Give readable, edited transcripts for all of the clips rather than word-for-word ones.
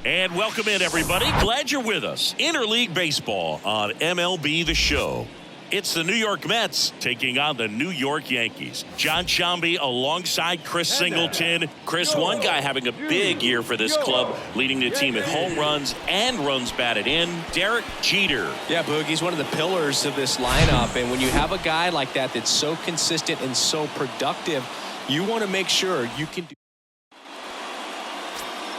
And welcome in, everybody. Glad you're with us. Interleague Baseball on MLB The Show. It's the New York Mets taking on the New York Yankees. John Sciambi alongside Chris Singleton. Chris, one guy having a big year for this club, leading the team in home runs and runs batted in, Derek Jeter. Yeah, Boog, he's one of the pillars of this lineup. And when you have a guy like that that's so consistent and so productive, you want to make sure you can do.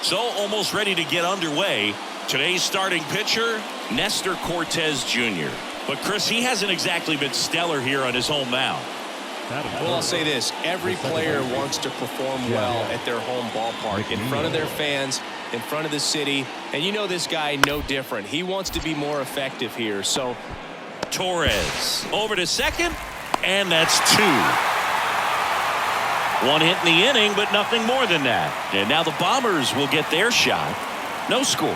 So almost ready to get underway. Today's starting pitcher, Nestor Cortes Jr. But Chris, he hasn't exactly been stellar here on his home mound. Well, I'll say this. Every player wants to perform well at their home ballpark, in front of their fans, in front of the city. And you know this guy no different. He wants to be more effective here. So Torres over to second, and that's two. One hit in the inning, but nothing more than that. And now the Bombers will get their shot. No score.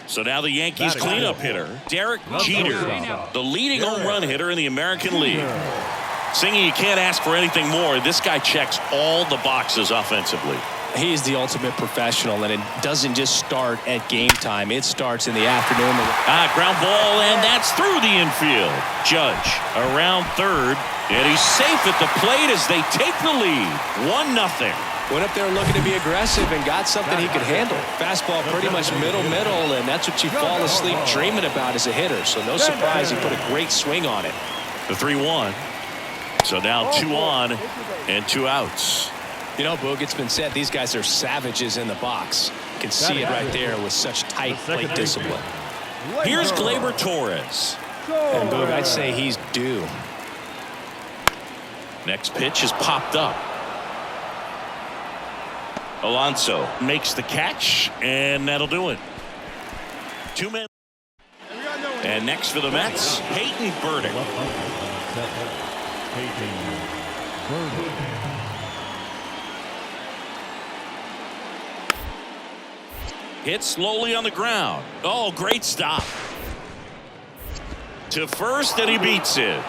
So now the Yankees cleanup hitter, Derek Jeter, the leading home run hitter in the American League. Singy, you can't ask for anything more. This guy checks all the boxes offensively. He's the ultimate professional, and it doesn't just start at game time. It starts in the afternoon. Ground ball, and that's through the infield. Judge around third, and he's safe at the plate as they take the lead. 1-0. Went up there looking to be aggressive and got something he could handle. Fastball pretty much middle, and that's what you fall asleep dreaming about as a hitter. So no surprise he put a great swing on it. The 3-1. So now 2 on and 2 outs. You know, Boog, it's been said these guys are savages in the box. You can see it right there with such tight plate discipline. Here's Gleyber Torres. And Boog, I'd say he's due. Next pitch is popped up. Alonso makes the catch, and that'll do it. 2 men. And next for the Mets, Peyton Burdick. Hit slowly on the ground. Oh, great stop. To first, and he beats it.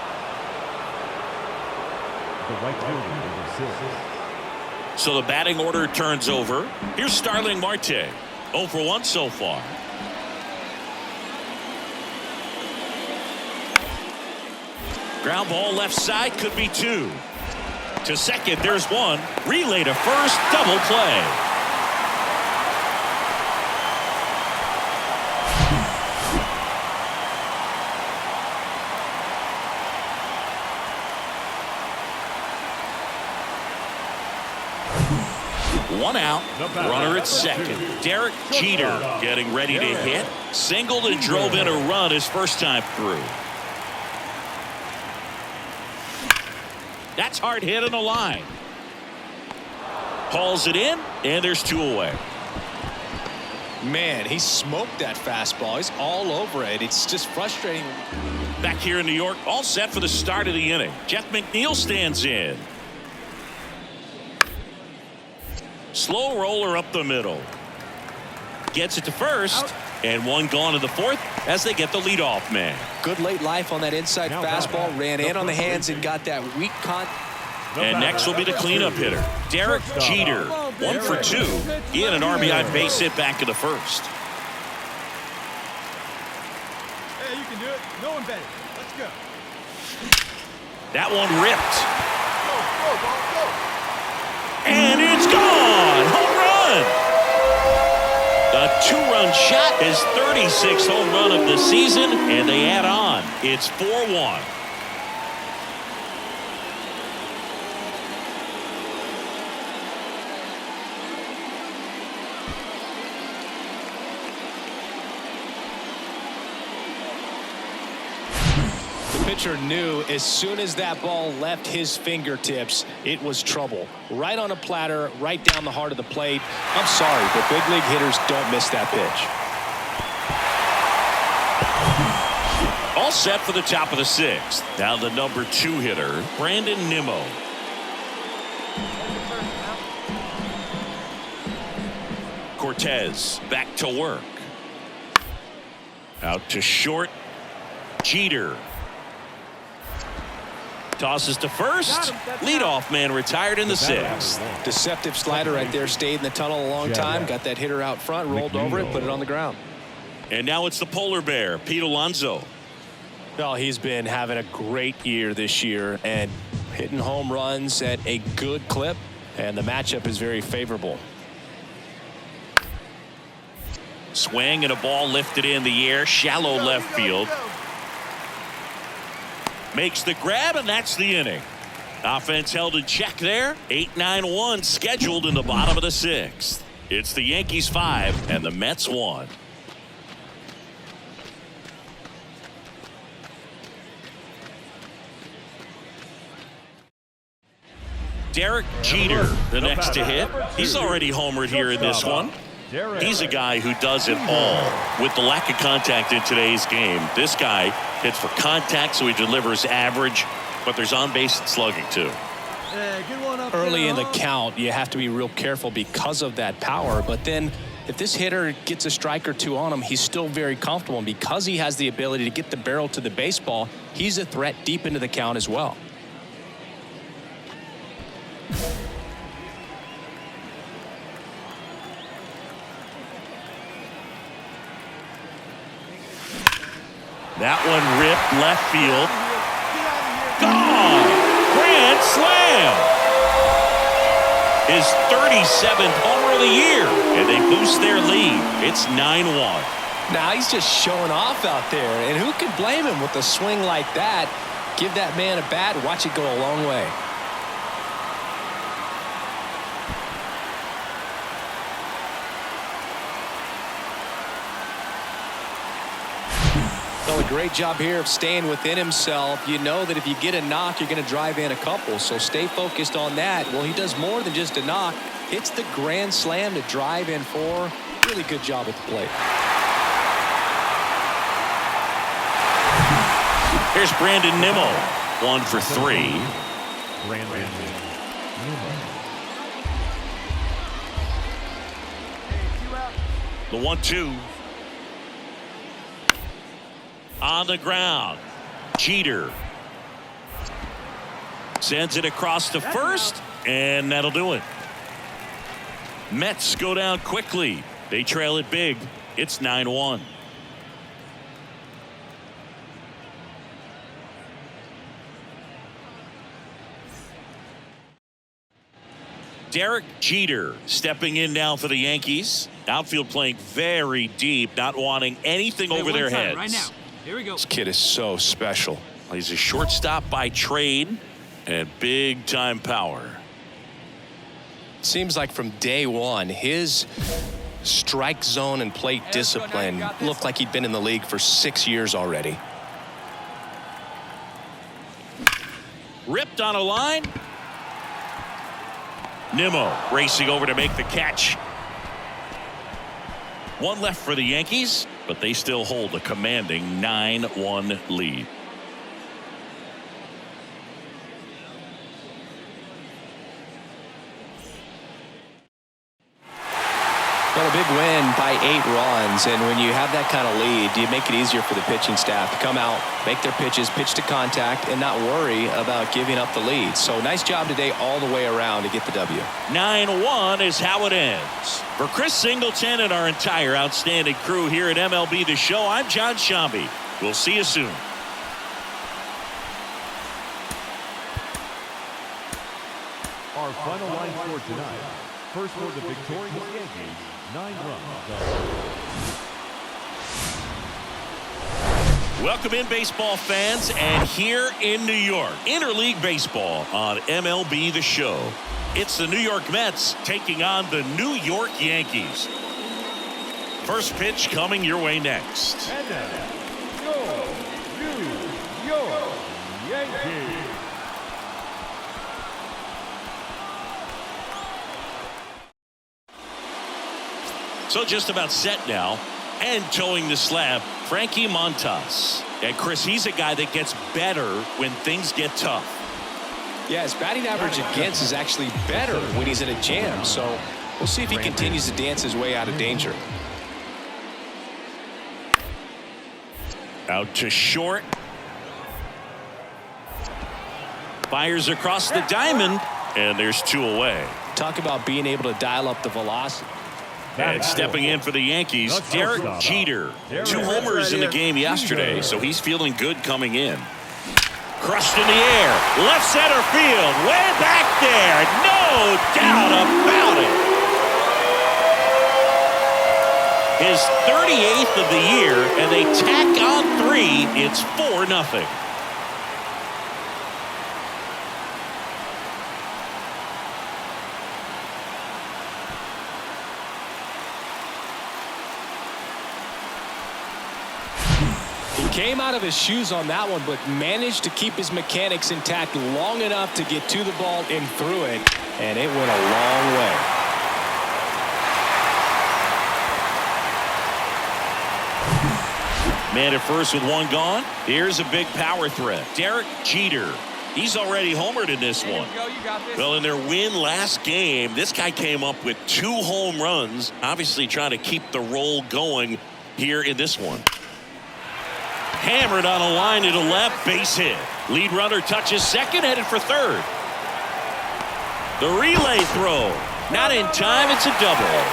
So the batting order turns over. Here's Starling Marte. 0 for 1 so far. Ground ball left side, could be 2. To second, there's 1. Relay to first, double play. One out, runner at second. Derek Jeter getting ready to hit. Singled and drove in a run his first time through. That's hard hit on the line. Hauls it in, and there's 2 away. Man, he smoked that fastball. He's all over it. It's just frustrating. Back here in New York, all set for the start of the inning. Jeff McNeil stands in. Slow roller up the middle. Gets it to first, and 1 gone to the 4th as they get the leadoff man. Good late life on that inside fastball. Ran in on the hands and got that weak And next will be the cleanup hitter, Derek Jeter. 1 for 2. He had an RBI base hit back in the first. Hey, you can do it. No one better. Let's go. That one ripped. Go, ball, go. And it's gone. Home run. The 2-run shot, his 36th home run of the season, and they add on. It's 4-1. Pitcher knew as soon as that ball left his fingertips, it was trouble. Right on a platter, right down the heart of the plate. I'm sorry, but big league hitters don't miss that pitch. All set for the top of the 6th. Now the number 2 hitter, Brandon Nimmo. Cortes back to work. Out to short, Jeter tosses to first. Leadoff man retired in the sixth. Deceptive slider right there. Stayed in the tunnel a long time. Got that hitter out front. Rolled over it. Put it on the ground. And now it's the polar bear, Pete Alonso. Well, he's been having a great year this year and hitting home runs at a good clip. And the matchup is very favorable. Swing and a ball lifted in the air. Shallow left field. Makes the grab, and that's the inning. Offense held in check there. 8-9-1 scheduled in the bottom of the sixth. It's the Yankees 5 and the Mets 1. Derek Jeter, the next to hit. He's already homered here in this one. He's a guy who does it all. With the lack of contact in today's game, this guy hits for contact, so he delivers average, but there's on-base slugging too. Early in the count, you have to be real careful because of that power, but then if this hitter gets a strike or two on him, he's still very comfortable, and because he has the ability to get the barrel to the baseball, he's a threat deep into the count as well. That one ripped left field. Gone! Grand slam! His 37th homer of the year, and they boost their lead. It's 9-1. Now he's just showing off out there, and who could blame him with a swing like that? Give that man a bat, watch it go a long way. A great job here of staying within himself. You know that if you get a knock, you're going to drive in a couple, so stay focused on that. Well, he does more than just a knock. Hits the grand slam to drive in 4. Really good job at the plate. Here's Brandon Nimmo, 1 for 3. The 1-2. On the ground, Jeter sends it across to first, and that'll do it. Mets go down quickly. They trail it big. It's 9-1. Derek Jeter stepping in now for the Yankees. Outfield playing very deep, not wanting anything over their heads. Right now. Here we go. This kid is so special. He's a shortstop by trade and big time power. Seems like from day one, his strike zone and plate discipline looked like he'd been in the league for 6 years already. Ripped on a line. Nimmo racing over to make the catch. One left for the Yankees, but they still hold a commanding 9-1 lead. Well, a big win by 8 runs, and when you have that kind of lead, you make it easier for the pitching staff to come out, make their pitches, pitch to contact, and not worry about giving up the lead. So nice job today all the way around to get the W. 9-1 is how it ends. For Chris Singleton and our entire outstanding crew here at MLB The Show, I'm John Shambi. We'll see you soon. Our final line score tonight. First for the victorious Yankees, 9 runs. Welcome in, baseball fans, and here in New York, interleague baseball on MLB The Show. It's the New York Mets taking on the New York Yankees. First pitch coming your way next. And now, your New York Yankees. So just about set now, and towing the slab, Frankie Montas. And Chris, he's a guy that gets better when things get tough. Yeah, his batting average against is actually better when he's in a jam. So we'll see if he continues to dance his way out of danger. Out to short. Fires across the diamond, and there's 2 away. Talk about being able to dial up the velocity. And stepping in for the Yankees, Derek Jeter. 2 homers in the game yesterday, so he's feeling good coming in. Crushed in the air, left center field, way back there, no doubt about it. His 38th of the year, and they tack on 3. It's 4-0. Came out of his shoes on that one, but managed to keep his mechanics intact long enough to get to the ball and through it, and it went a long way. Man at first with 1 gone. Here's a big power threat. Derek Jeter. He's already homered in this one. Well, in their win last game, this guy came up with 2 home runs, obviously trying to keep the roll going here in this one. Hammered on a line to the left, base hit. Lead runner touches second, headed for third. The relay throw, not in time, it's a double.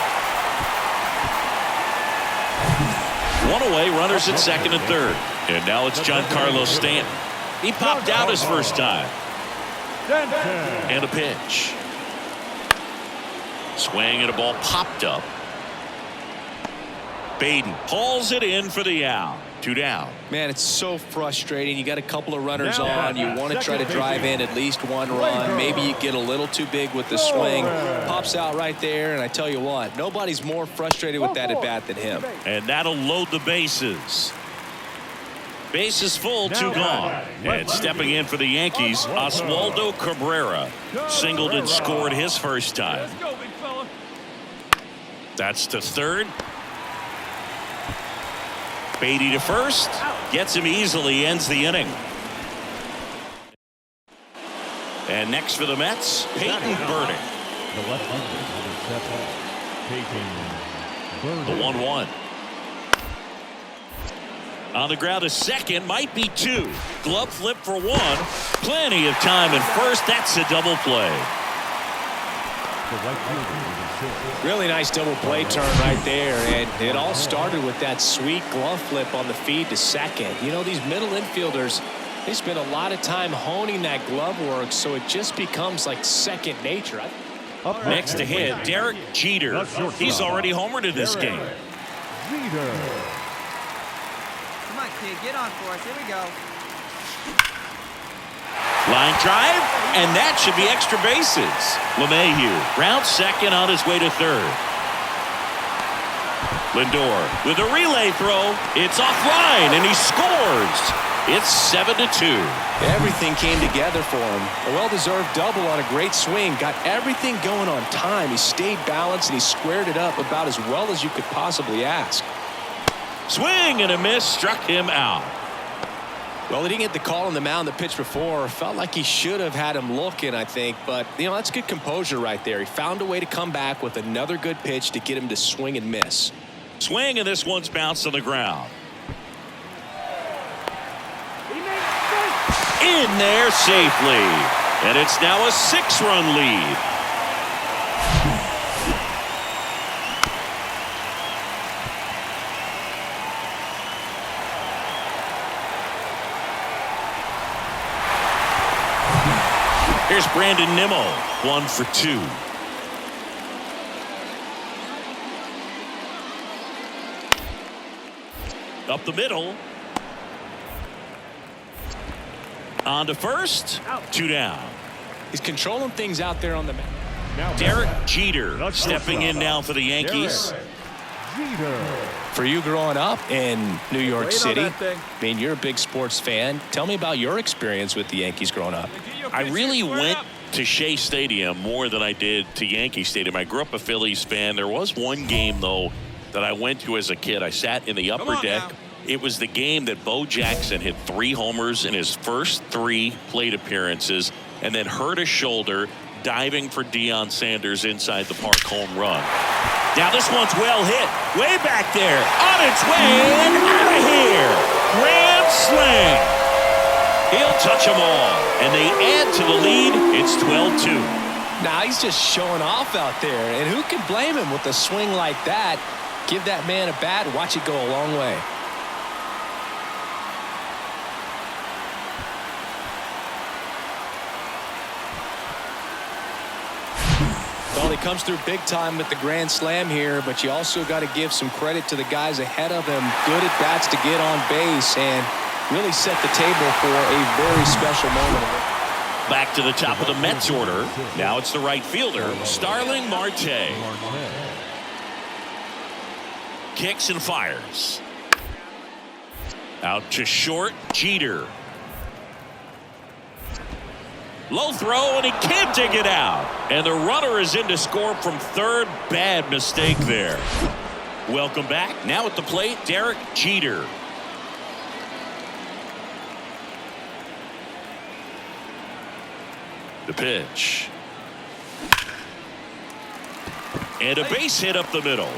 1 away, runners at second and third. And now it's Giancarlo Stanton. He popped out his first time. And a pitch. Swing and a ball popped up. Baden hauls it in for the out. 2 down. Man, it's so frustrating. You got a couple of runners on. You want to try to drive in at least 1 run. Maybe you get a little too big with the swing. Pops out right there, and I tell you what, nobody's more frustrated with that at bat than him. And that'll load the bases. Bases full, 2 gone. And stepping in for the Yankees, Oswaldo Cabrera singled and scored his first time. That's to third. Beatty to first, gets him easily, ends the inning. And next for the Mets, Peyton Burdick. The 1-1. On the ground to second, might be 2. Glove flip for 1. Plenty of time at first. That's a double play. Really nice double play turn right there, and it all started with that sweet glove flip on the feed to second. You know, these middle infielders, they spend a lot of time honing that glove work, so it just becomes like second nature. Next to hit, Derek Jeter. He's already homered in this game. Come on, kid, get on for us. Here we go. Line drive, and that should be extra bases. LeMahieu rounds second on his way to third. Lindor with a relay throw. It's offline, and he scores. It's 7-2. Everything came together for him. A well-deserved double on a great swing. Got everything going on time. He stayed balanced, and he squared it up about as well as you could possibly ask. Swing and a miss, struck him out. Well, he didn't get the call on the mound the pitch before. Felt like he should have had him looking, I think. But, you know, that's good composure right there. He found a way to come back with another good pitch to get him to swing and miss. Swing, and this one's bounced on the ground. In there safely. And it's now a 6-run lead. Here's Brandon Nimmo, 1 for 2. Up the middle. On to first. 2 down. He's controlling things out there on the mound. Derek Jeter stepping in now for the Yankees. For you growing up in New York City, I mean, you're a big sports fan. Tell me about your experience with the Yankees growing up. I really went to Shea Stadium more than I did to Yankee Stadium. I grew up a Phillies fan. There was one game, though, that I went to as a kid. I sat in the upper deck. Now. It was the game that Bo Jackson hit 3 homers in his first 3 plate appearances and then hurt his shoulder diving for Deion Sanders inside the park home run. Now this one's well hit. Way back there. On its way and out of here. Grand slam. He'll touch them all, and they add to the lead. It's 12-2. Now he's just showing off out there, and who can blame him with a swing like that? Give that man a bat, watch it go a long way. Well, he comes through big time with the grand slam here, but you also got to give some credit to the guys ahead of him. Good at bats to get on base and really set the table for a very special moment. Back to the top of the Mets order. Now it's the right fielder, Starling Marte. Kicks and fires. Out to short, Jeter. Low throw, and he can't dig it out. And the runner is in to score from third. Bad mistake there. Welcome back. Now at the plate, Derek Jeter. The pitch. And a base hit up the middle.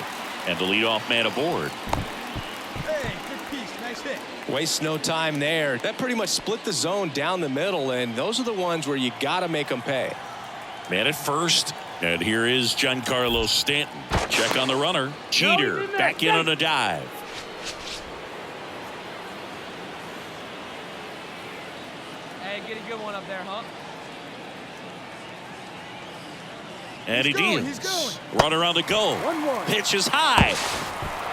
And the leadoff man aboard. Hey, good piece. Nice hit. Waste no time there. That pretty much split the zone down the middle, and those are the ones where you got to make them pay. Man at first. And here is Giancarlo Stanton. Check on the runner. Jeter back in on a dive. Hey, get a good one up there, huh? And he He's deals. going. Runner on the go. 1-1. Pitch is high.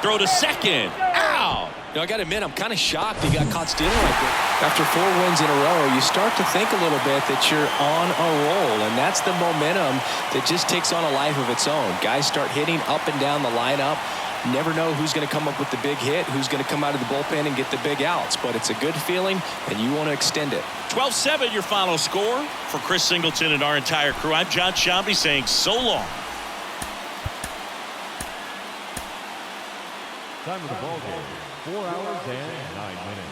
Throw to second. Ow! You know, I got to admit, I'm kind of shocked he got caught stealing like that. After 4 wins in a row, you start to think a little bit that you're on a roll, and that's the momentum that just takes on a life of its own. Guys start hitting up and down the lineup. You never know who's going to come up with the big hit, who's going to come out of the bullpen and get the big outs, but it's a good feeling, and you want to extend it. 12-7 your final score. For Chris Singleton and our entire crew, I'm John Shambi saying so long. Time of the ball game, 4 hours and 9 minutes.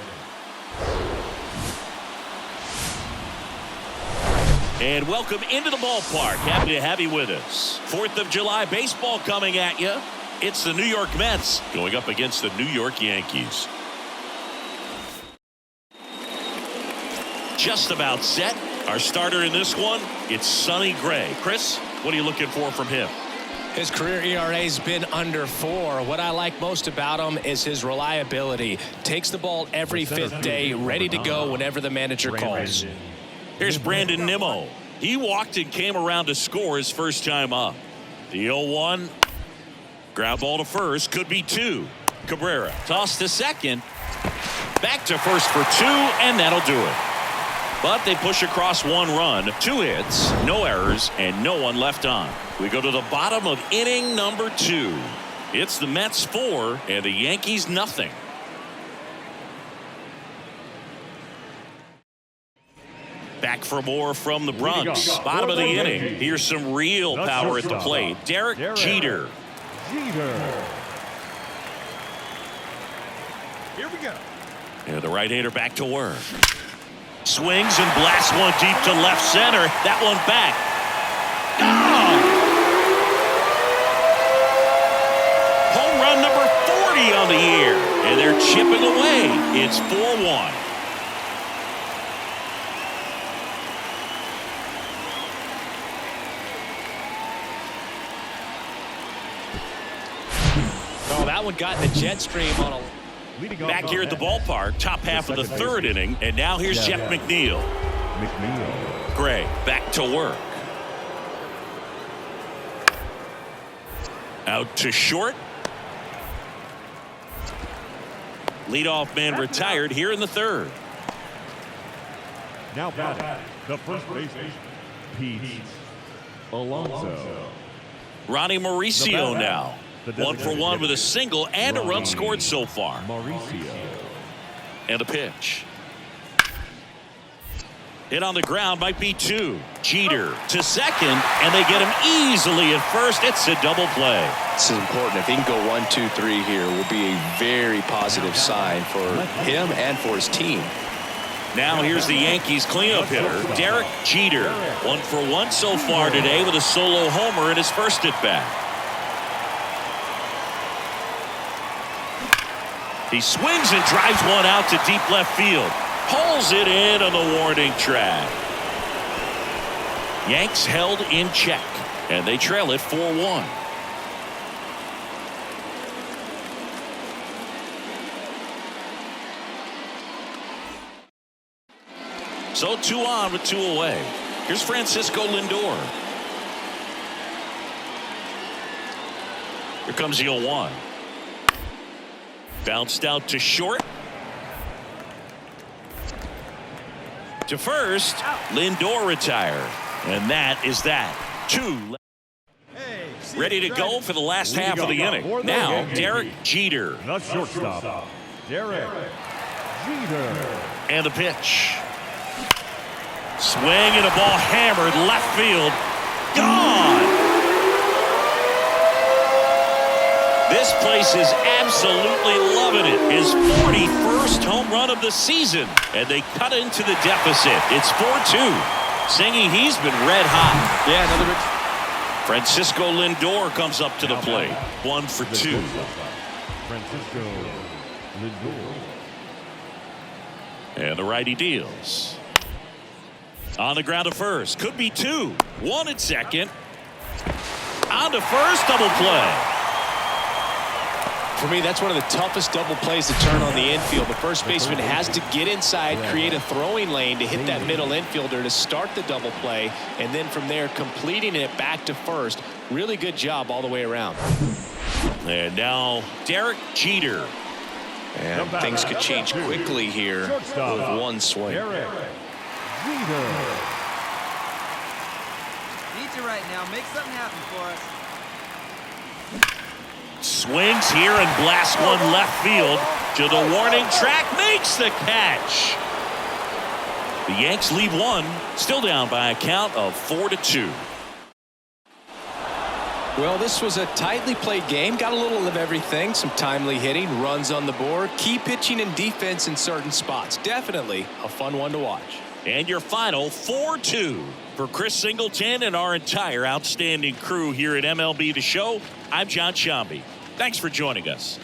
And welcome into the ballpark. Happy to have you with us. 4th of July baseball coming at you. It's the New York Mets going up against the New York Yankees. Just about set. Our starter in this one, it's Sonny Gray. Chris, what are you looking for from him? His career ERA's been under 4. What I like most about him is his reliability. Takes the ball every 5th day, ready to go whenever the manager calls. Here's Brandon Nimmo. He walked and came around to score his first time up. The 0-1. Ground ball to first. Could be 2. Cabrera. Toss to second. Back to first for 2, and that'll do it. But they push across 1 run, 2 hits, no errors, and no one left on. We go to the bottom of inning number 2. It's the Mets 4 and the Yankees nothing. Back for more from the Bronx. Bottom of the inning. Here's some real power at the plate. Derek Jeter. Here we go. And the right-hander back to work. Swings and blasts one deep to left center. That one back. Oh! Home run number 40 on the year. And they're chipping away. It's 4-1. Oh, that one got in the jet stream on a... Back here at the ballpark, top half of the 3rd inning, and now here's Jeff McNeil. Gray back to work. Out to short. Leadoff man retired here in the 3rd. Now batting, the first baseman, Pete Alonso. Ronnie Mauricio now. 1 for 1 with a single and a run scored so far. Mauricio. And a pitch. Hit on the ground, might be 2. Jeter to second, and they get him easily at first. It's a double play. This is important. If he can go 1, 2, 3 here, will be a very positive sign for him and for his team. Now here's the Yankees cleanup hitter, Derek Jeter. 1 for 1 so far today with a solo homer in his first at bat. He swings and drives one out to deep left field. Pulls it in on the warning track. Yanks held in check, and they trail it 4-1. So 2 on with 2 away. Here's Francisco Lindor. Here comes the 0-1. Bounced out to short. To first. Lindor retired. And that is that. 2. Hey, Ready to go for the last half of the inning. Now, Derek Jeter. The shortstop, Derek Jeter. And the pitch. Swing and a ball hammered left field. Gone. This place is absolutely loving it. His 41st home run of the season. And they cut into the deficit. It's 4-2. Singing he's been red hot. Yeah, another. Francisco Lindor comes up to the plate. 1 for 2. Francisco Lindor. And the righty deals. On the ground to first. Could be 2. 1 at second. On to first. Double play. For me, that's one of the toughest double plays to turn on the infield. The first baseman has to get inside, create a throwing lane to hit that middle infielder to start the double play, and then from there completing it back to first. Really good job all the way around. And now Derek Jeter. And things could change quickly here with one swing. Derek Jeter. Need you right now. Make something happen for us. Swings here and blasts one left field to the warning track. Makes the catch. The Yanks lead 1. Still down by a count of 4-2. Well, this was a tightly played game. Got a little of everything. Some timely hitting, runs on the board, key pitching and defense in certain spots. Definitely a fun one to watch. And your final 4-2. For Chris Singleton and our entire outstanding crew here at MLB The Show, I'm John Sciambi. Thanks for joining us.